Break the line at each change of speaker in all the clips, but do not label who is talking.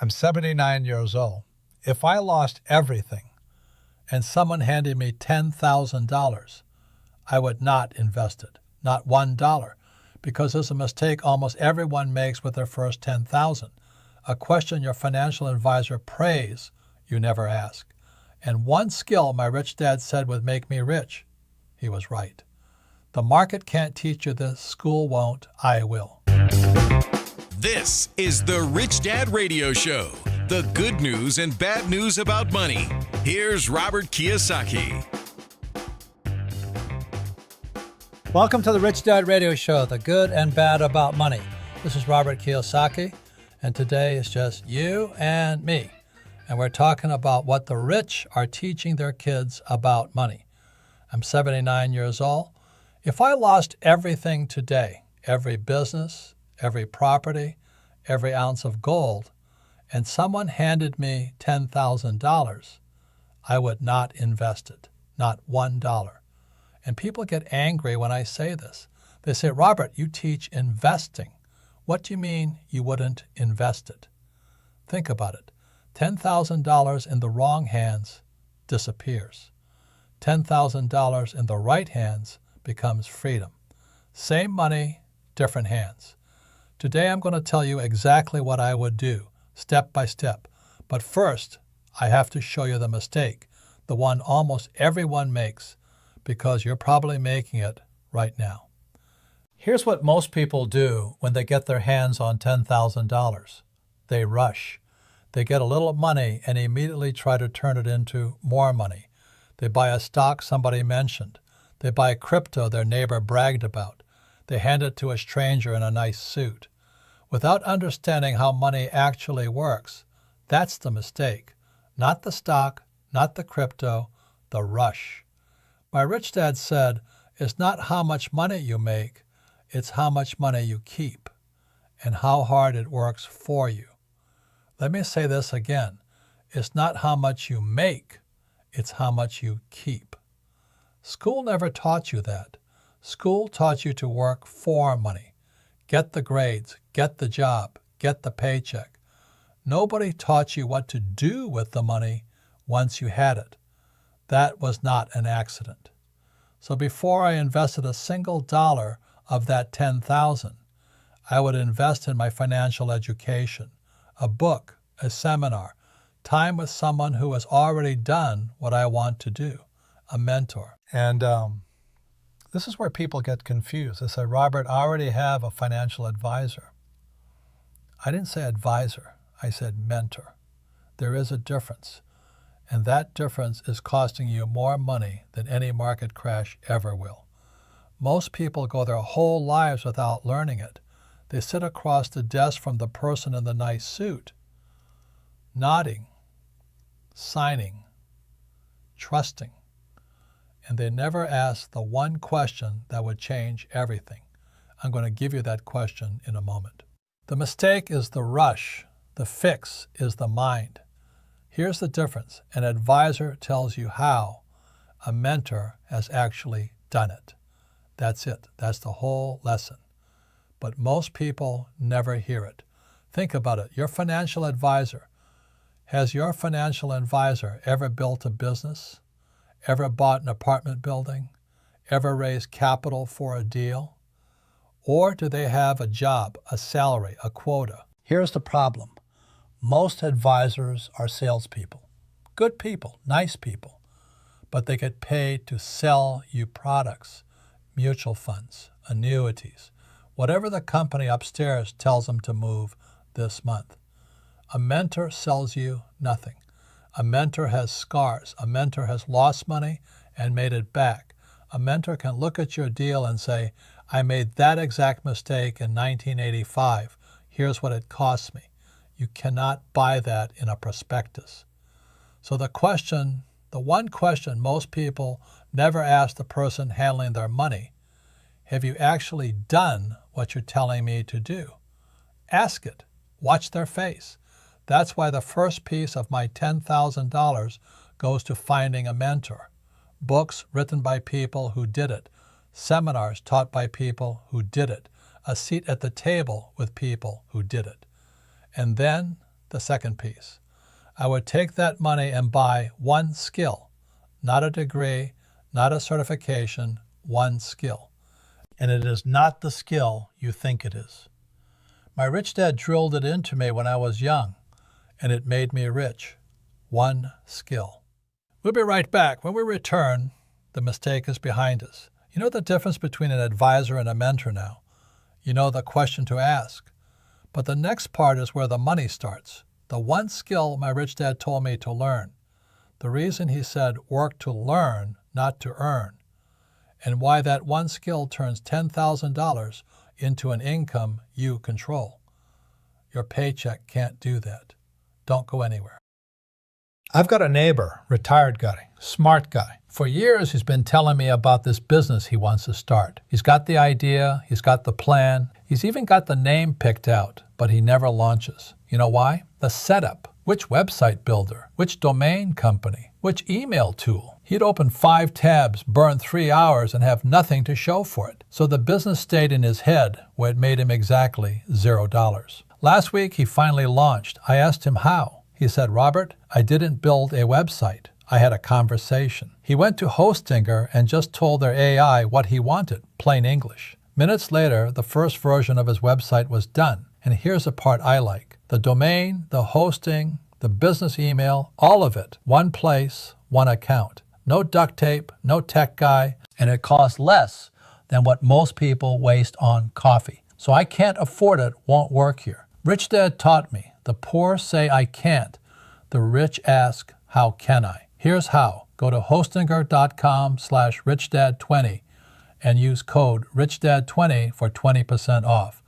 I'm 79 years old. If I lost everything and someone handed me $10,000, I would not invest it, not $1, because it's a mistake almost everyone makes with their first $10,000. A question your financial advisor prays you never ask. And one skill my rich dad said would make me rich. He was right. The market can't teach you this, school won't, I will.
This is the Rich Dad Radio Show, the good news and bad news about money. Here's Robert Kiyosaki.
Welcome to the Rich Dad Radio Show, the good and bad about money. This is Robert Kiyosaki, and today is just you and me. And we're talking about what the rich are teaching their kids about money. I'm 79 years old. If I lost everything today, every business, every property, every ounce of gold, and someone handed me $10,000, I would not invest it, not $1. And people get angry when I say this. They say, Robert, you teach investing. What do you mean you wouldn't invest it? Think about it. $10,000 in the wrong hands disappears. $10,000 in the right hands becomes freedom. Same money, different hands. Today I'm going to tell you exactly what I would do, step by step. But first, I have to show you the mistake, the one almost everyone makes, because you're probably making it right now. Here's what most people do when they get their hands on $10,000. They rush. They get a little money and immediately try to turn it into more money. They buy a stock somebody mentioned. They buy crypto their neighbor bragged about. They hand it to a stranger in a nice suit. Without understanding how money actually works, that's the mistake. Not the stock, not the crypto, the rush. My rich dad said, it's not how much money you make, it's how much money you keep and how hard it works for you. Let me say this again. It's not how much you make, it's how much you keep. School never taught you that. School taught you to work for money. Get the grades, get the job, get the paycheck. Nobody taught you what to do with the money once you had it. That was not an accident. So before I invested a single dollar of that $10,000, I would invest in my financial education, a book, a seminar, time with someone who has already done what I want to do, a mentor. And this is where people get confused. They say, Robert, I already have a financial advisor. I didn't say advisor. I said mentor. There is a difference. And that difference is costing you more money than any market crash ever will. Most people go their whole lives without learning it. They sit across the desk from the person in the nice suit, nodding, signing, trusting. And they never ask the one question that would change everything. I'm going to give you that question in a moment. The mistake is the rush. The fix is the mind. Here's the difference. An advisor tells you how. A mentor has actually done it. That's it. That's the whole lesson. But most people never hear it. Think about it. Your financial advisor. Has your financial advisor ever built a business? Ever bought an apartment building? Ever raised capital for a deal? Or do they have a job, a salary, a quota? Here's the problem. Most advisors are salespeople. Good people, nice people. But they get paid to sell you products, mutual funds, annuities, whatever the company upstairs tells them to move this month. A mentor sells you nothing. A mentor has scars. A mentor has lost money and made it back. A mentor can look at your deal and say, I made that exact mistake in 1985. Here's what it cost me. You cannot buy that in a prospectus. So the one question most people never ask the person handling their money, have you actually done what you're telling me to do? Ask it. Watch their face. That's why the first piece of my $10,000 goes to finding a mentor. Books written by people who did it. Seminars taught by people who did it. A seat at the table with people who did it. And then the second piece. I would take that money and buy one skill, not a degree, not a certification, one skill. And it is not the skill you think it is. My rich dad drilled it into me when I was young, and it made me rich. One skill. We'll be right back. When we return, the mistake is behind us. You know the difference between an advisor and a mentor now. You know the question to ask. But the next part is where the money starts. The one skill my rich dad told me to learn. The reason he said work to learn, not to earn. And why that one skill turns $10,000 into an income you control. Your paycheck can't do that. Don't go anywhere. I've got a neighbor, retired guy, smart guy. For years, he's been telling me about this business he wants to start. He's got the idea, he's got the plan, he's even got the name picked out, but he never launches. You know why? The setup. Which website builder? Which domain company? Which email tool? He'd open 5 tabs, burn 3 hours, and have nothing to show for it. So the business stayed in his head, where it made him exactly $0. Last week, he finally launched. I asked him how. He said, Robert, I didn't build a website. I had a conversation. He went to Hostinger and just told their AI what he wanted, plain English. Minutes later, the first version of his website was done. And here's the part I like. The domain, the hosting, the business email, all of it. One place, one account. No duct tape, no tech guy, and it costs less than what most people waste on coffee. So I can't afford it, won't work here. Rich Dad taught me. The poor say I can't. The rich ask, how can I? Here's how. Go to hostinger.com/richdad20 and use code richdad20 for 20% off.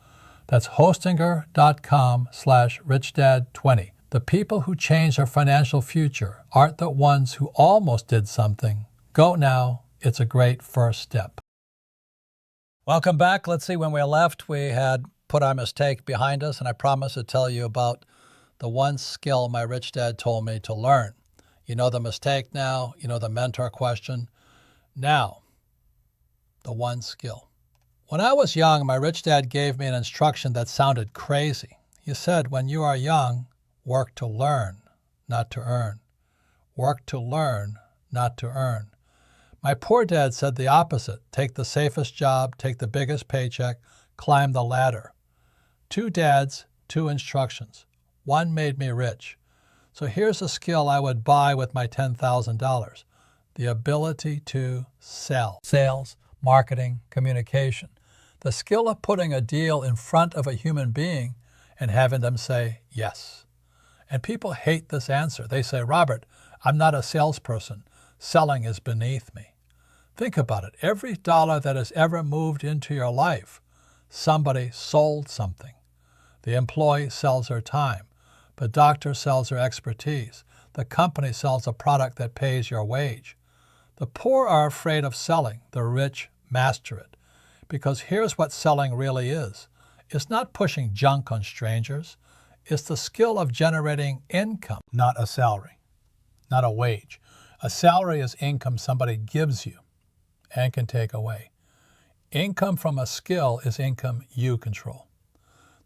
That's hostinger.com/richdad20. The people who change their financial future aren't the ones who almost did something. Go now. It's a great first step. Welcome back. Let's see, when we left, we had put our mistake behind us, and I promised to tell you about the one skill my rich dad told me to learn. You know the mistake now, you know the mentor question. Now, the one skill. When I was young, my rich dad gave me an instruction that sounded crazy. He said, when you are young, work to learn, not to earn. Work to learn, not to earn. My poor dad said the opposite. Take the safest job, take the biggest paycheck, climb the ladder. 2 dads, 2 instructions. One made me rich. So here's a skill I would buy with my $10,000. The ability to sell. Sales, marketing, communication. The skill of putting a deal in front of a human being and having them say yes. And people hate this answer. They say, Robert, I'm not a salesperson. Selling is beneath me. Think about it. Every dollar that has ever moved into your life, somebody sold something. The employee sells their time. The doctor sells their expertise. The company sells a product that pays your wage. The poor are afraid of selling. The rich master it. Because here's what selling really is. It's not pushing junk on strangers. It's the skill of generating income, not a salary, not a wage. A salary is income somebody gives you and can take away. Income from a skill is income you control.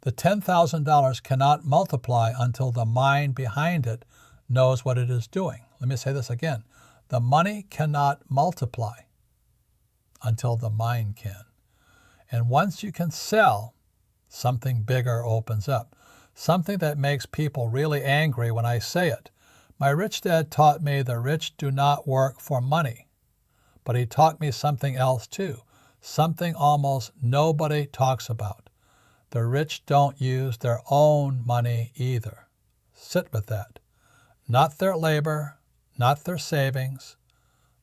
The $10,000 cannot multiply until the mind behind it knows what it is doing. Let me say this again. The money cannot multiply until the mind can. And once you can sell, something bigger opens up. Something that makes people really angry when I say it. My rich dad taught me the rich do not work for money. But he taught me something else too. Something almost nobody talks about. The rich don't use their own money either. Sit with that. Not their labor, not their savings.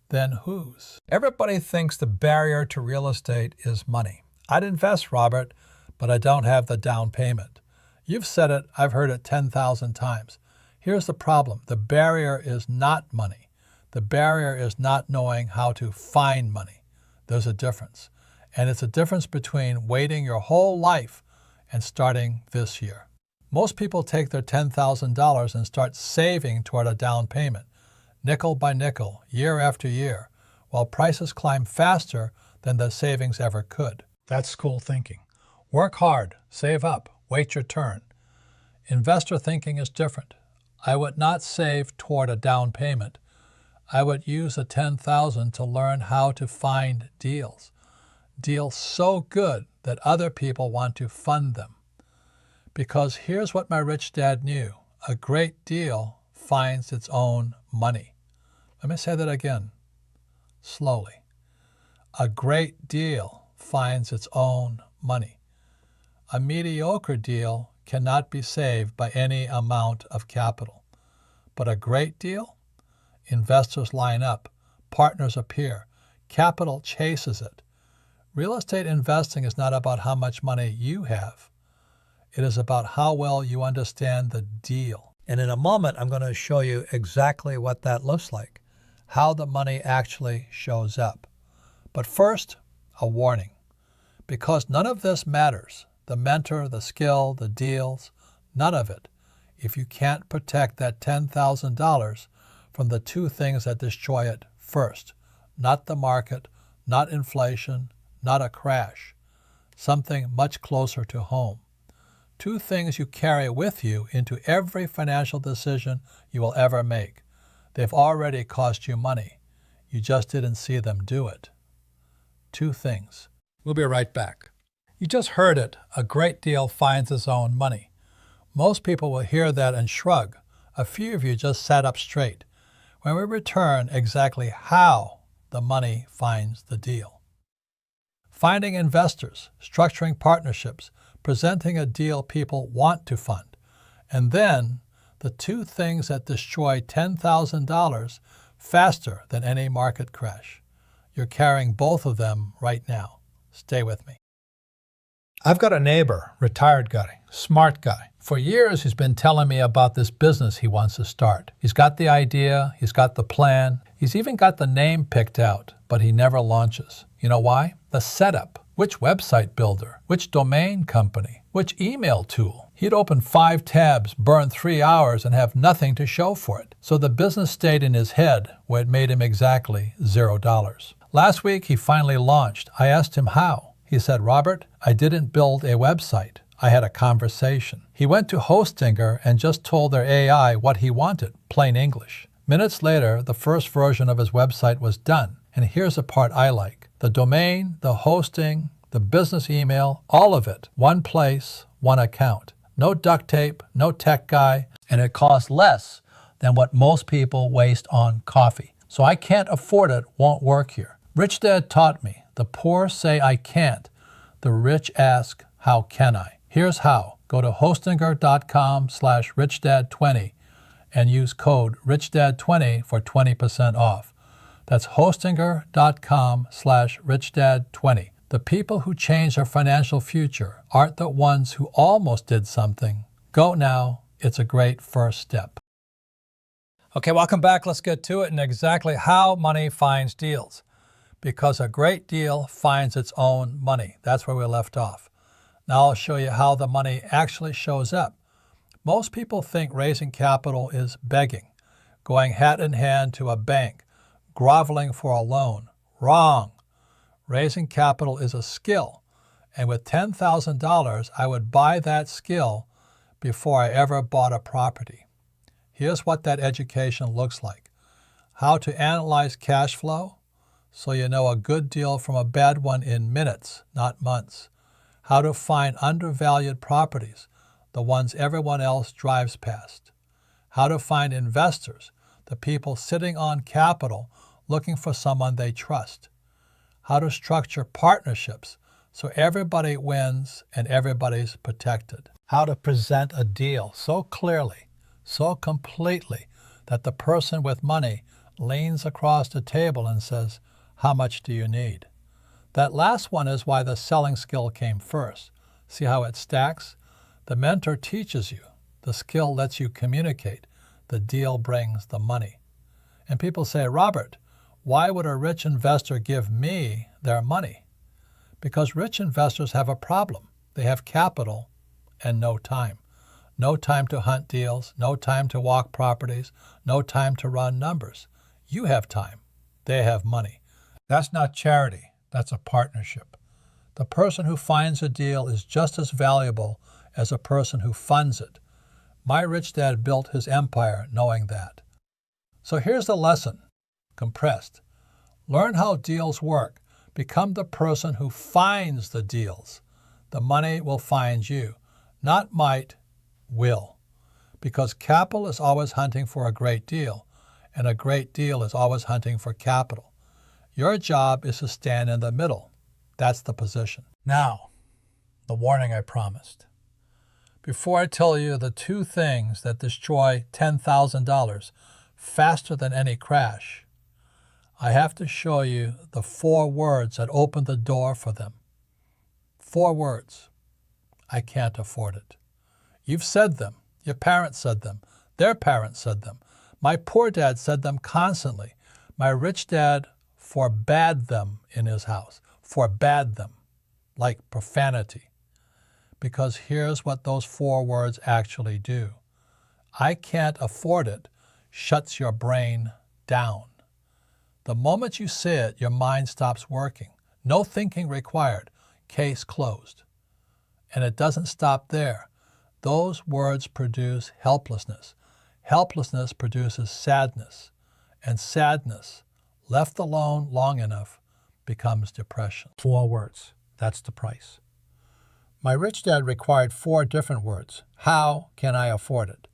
Then whose? Everybody thinks the barrier to real estate is money. I'd invest, Robert, but I don't have the down payment. You've said it, I've heard it 10,000 times. Here's the problem. The barrier is not money. The barrier is not knowing how to find money. There's a difference. And it's a difference between waiting your whole life and starting this year. Most people take their $10,000 and start saving toward a down payment, nickel by nickel, year after year, while prices climb faster than the savings ever could. That's school thinking. Work hard, save up, wait your turn. Investor thinking is different. I would not save toward a down payment. I would use the $10,000 to learn how to find deals. Deals so good that other people want to fund them. Because here's what my rich dad knew. A great deal finds its own money. Let me say that again, slowly. A great deal finds its own money. A mediocre deal cannot be saved by any amount of capital. But a great deal? Investors line up, partners appear, capital chases it. Real estate investing is not about how much money you have. It is about how well you understand the deal. And in a moment, I'm going to show you exactly what that looks like, how the money actually shows up. But first, a warning. Because none of this matters, the mentor, the skill, the deals, none of it, if you can't protect that $10,000 from the two things that destroy it first. Not the market, not inflation, not a crash. Something much closer to home. Two things you carry with you into every financial decision you will ever make. They've already cost you money. You just didn't see them do it. Two things. We'll be right back. You just heard it. A great deal finds its own money. Most people will hear that and shrug. A few of you just sat up straight. When we return, exactly how the money finds the deal. Finding investors, structuring partnerships, presenting a deal people want to fund, and then the two things that destroy $10,000 faster than any market crash. You're carrying both of them right now. Stay with me. I've got a neighbor, retired guy, smart guy. For years, he's been telling me about this business he wants to start. He's got the idea, he's got the plan, he's even got the name picked out, but he never launches. You know why? The setup. Which website builder? Which domain company? Which email tool? He'd open 5 tabs, burn 3 hours, and have nothing to show for it. So the business stayed in his head, where it made him exactly $0. Last week, he finally launched. I asked him how. He said, Robert, I didn't build a website. I had a conversation. He went to Hostinger and just told their AI what he wanted, plain English. Minutes later, the first version of his website was done. And here's the part I like. The domain, the hosting, the business email, all of it. One place, one account. No duct tape, no tech guy, and it costs less than what most people waste on coffee. So I can't afford it, won't work here. Rich Dad taught me, the poor say I can't. The rich ask, how can I? Here's how. Go to hostinger.com/richdad20 and use code richdad20 for 20% off. That's hostinger.com/richdad20. The people who change their financial future aren't the ones who almost did something. Go now. It's a great first step. Okay, welcome back. Let's get to it and exactly how money finds deals. Because a great deal finds its own money. That's where we left off. Now I'll show you how the money actually shows up. Most people think raising capital is begging, going hat in hand to a bank, groveling for a loan. Wrong. Raising capital is a skill, and with $10,000, I would buy that skill before I ever bought a property. Here's what that education looks like. How to analyze cash flow, so you know a good deal from a bad one in minutes, not months. How to find undervalued properties, the ones everyone else drives past. How to find investors, the people sitting on capital looking for someone they trust. How to structure partnerships so everybody wins and everybody's protected. How to present a deal so clearly, so completely, that the person with money leans across the table and says, how much do you need? That last one is why the selling skill came first. See how it stacks? The mentor teaches you. The skill lets you communicate. The deal brings the money. And people say, Robert, why would a rich investor give me their money? Because rich investors have a problem. They have capital and no time. No time to hunt deals, no time to walk properties, no time to run numbers. You have time. They have money. That's not charity. That's a partnership. The person who finds a deal is just as valuable as a person who funds it. My rich dad built his empire knowing that. So here's the lesson, compressed. Learn how deals work. Become the person who finds the deals. The money will find you. Not might, will. Because capital is always hunting for a great deal, and a great deal is always hunting for capital. Your job is to stand in the middle. That's the position. Now, the warning I promised. Before I tell you the two things that destroy $10,000 faster than any crash, I have to show you the 4 words that open the door for them. 4 words. I can't afford it. You've said them. Your parents said them. Their parents said them. My poor dad said them constantly. My rich dad forbade them in his house. Forbade them, like profanity. Because here's what those 4 words actually do. I can't afford it shuts your brain down. The moment you say it, your mind stops working. No thinking required. Case closed. And it doesn't stop there. Those words produce helplessness. Helplessness produces sadness. And sadness, left alone long enough, becomes depression. 4 words. That's the price. My rich dad required 4 different words. How can I afford it?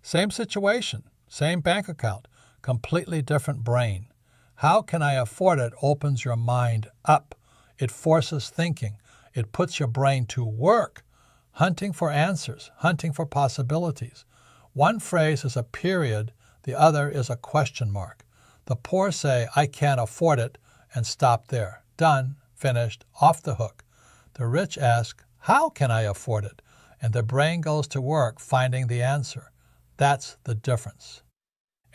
Same situation, same bank account, completely different brain. How can I afford it opens your mind up. It forces thinking. It puts your brain to work, hunting for answers, hunting for possibilities. One phrase is a period, the other is a question mark. The poor say, I can't afford it, and stop there. Done, finished, off the hook. The rich ask, how can I afford it? And the brain goes to work finding the answer. That's the difference.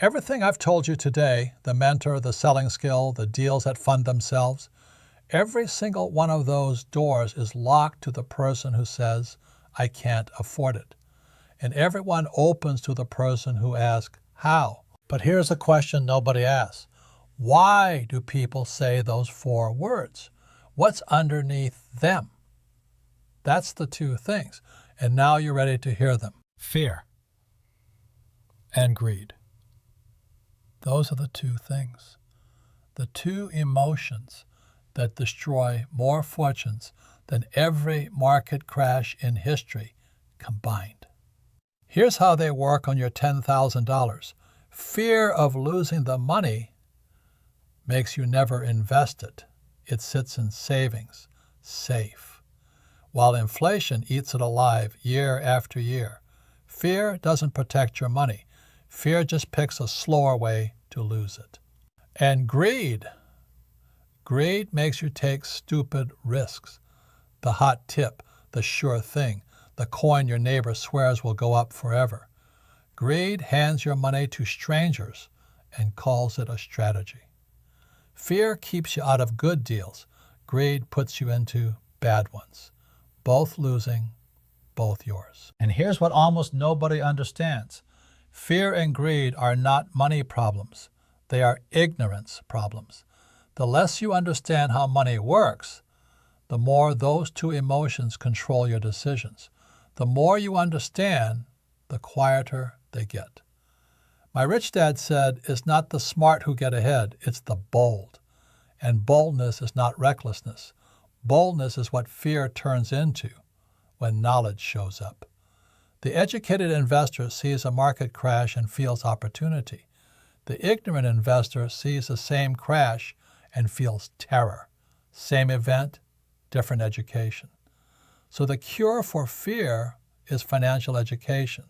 Everything I've told you today, the mentor, the selling skill, the deals that fund themselves, every single one of those doors is locked to the person who says, I can't afford it. And everyone opens to the person who asks, how? But here's a question nobody asks. Why do people say those 4 words? What's underneath them? That's the 2 things. And now you're ready to hear them. Fear and greed. Those are the 2 things. The 2 emotions that destroy more fortunes than every market crash in history combined. Here's how they work on your $10,000. Fear of losing the money makes you never invest it. It sits in savings, safe. While inflation eats it alive year after year, fear doesn't protect your money. Fear just picks a slower way to lose it. And greed. Greed makes you take stupid risks. The hot tip, the sure thing, the coin your neighbor swears will go up forever. Greed hands your money to strangers and calls it a strategy. Fear keeps you out of good deals. Greed puts you into bad ones. Both losing, both yours. And here's what almost nobody understands. Fear and greed are not money problems. They are ignorance problems. The less you understand how money works, the more those 2 emotions control your decisions. The more you understand, the quieter they get. My rich dad said, it's not the smart who get ahead, it's the bold. And boldness is not recklessness. Boldness is what fear turns into when knowledge shows up. The educated investor sees a market crash and feels opportunity. The ignorant investor sees the same crash and feels terror. Same event, different education. So the cure for fear is financial education.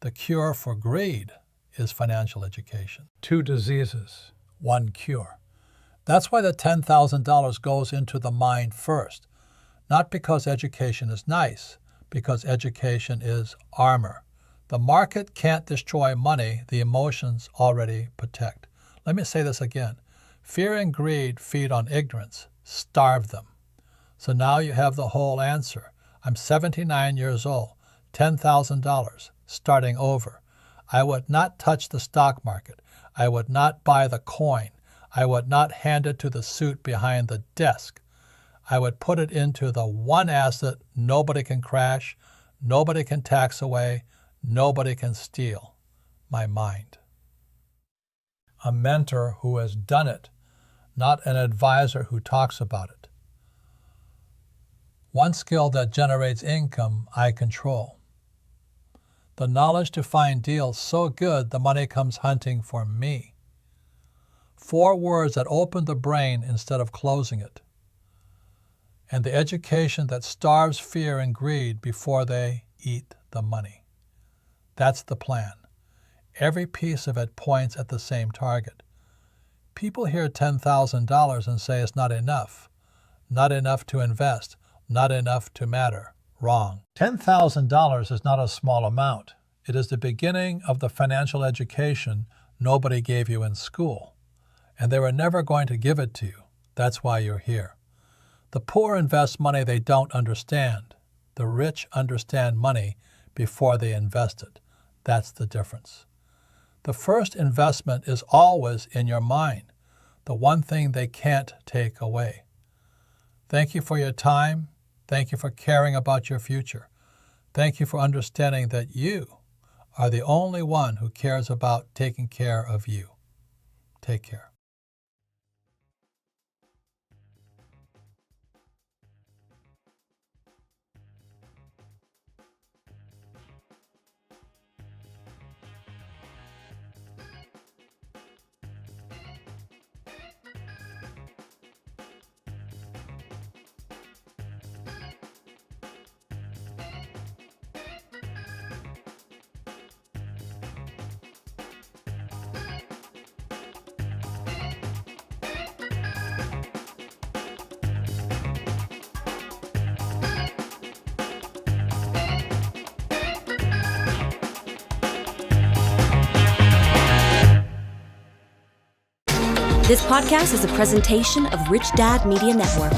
The cure for greed is financial education. 2 diseases, 1 cure. That's why the $10,000 goes into the mind first. Not because education is nice, because education is armor. The market can't destroy money the emotions already protect. Let me say this again. Fear and greed feed on ignorance. Starve them. So now you have the whole answer. I'm 79 years old, $10,000, starting over. I would not touch the stock market. I would not buy the coin. I would not hand it to the suit behind the desk. I would put it into the one asset nobody can crash, nobody can tax away, Nobody can steal my mind. A mentor who has done it, not an advisor who talks about it. One skill that generates income, I control. The knowledge to find deals so good the money comes hunting for me. 4 words that open the brain instead of closing it. And the education that starves fear and greed before they eat the money. That's the plan. Every piece of it points at the same target. People hear $10,000 and say it's not enough to invest, not enough to matter. Wrong. $10,000 is not a small amount. It is the beginning of the financial education nobody gave you in school. And they were never going to give it to you. That's why you're here. The poor invest money they don't understand. The rich understand money before they invest it. That's the difference. The first investment is always in your mind, the one thing they can't take away. Thank you for your time. Thank you for caring about your future. Thank you for understanding that you are the only one who cares about taking care of you. Take care.
This podcast is a presentation of Rich Dad Media Network.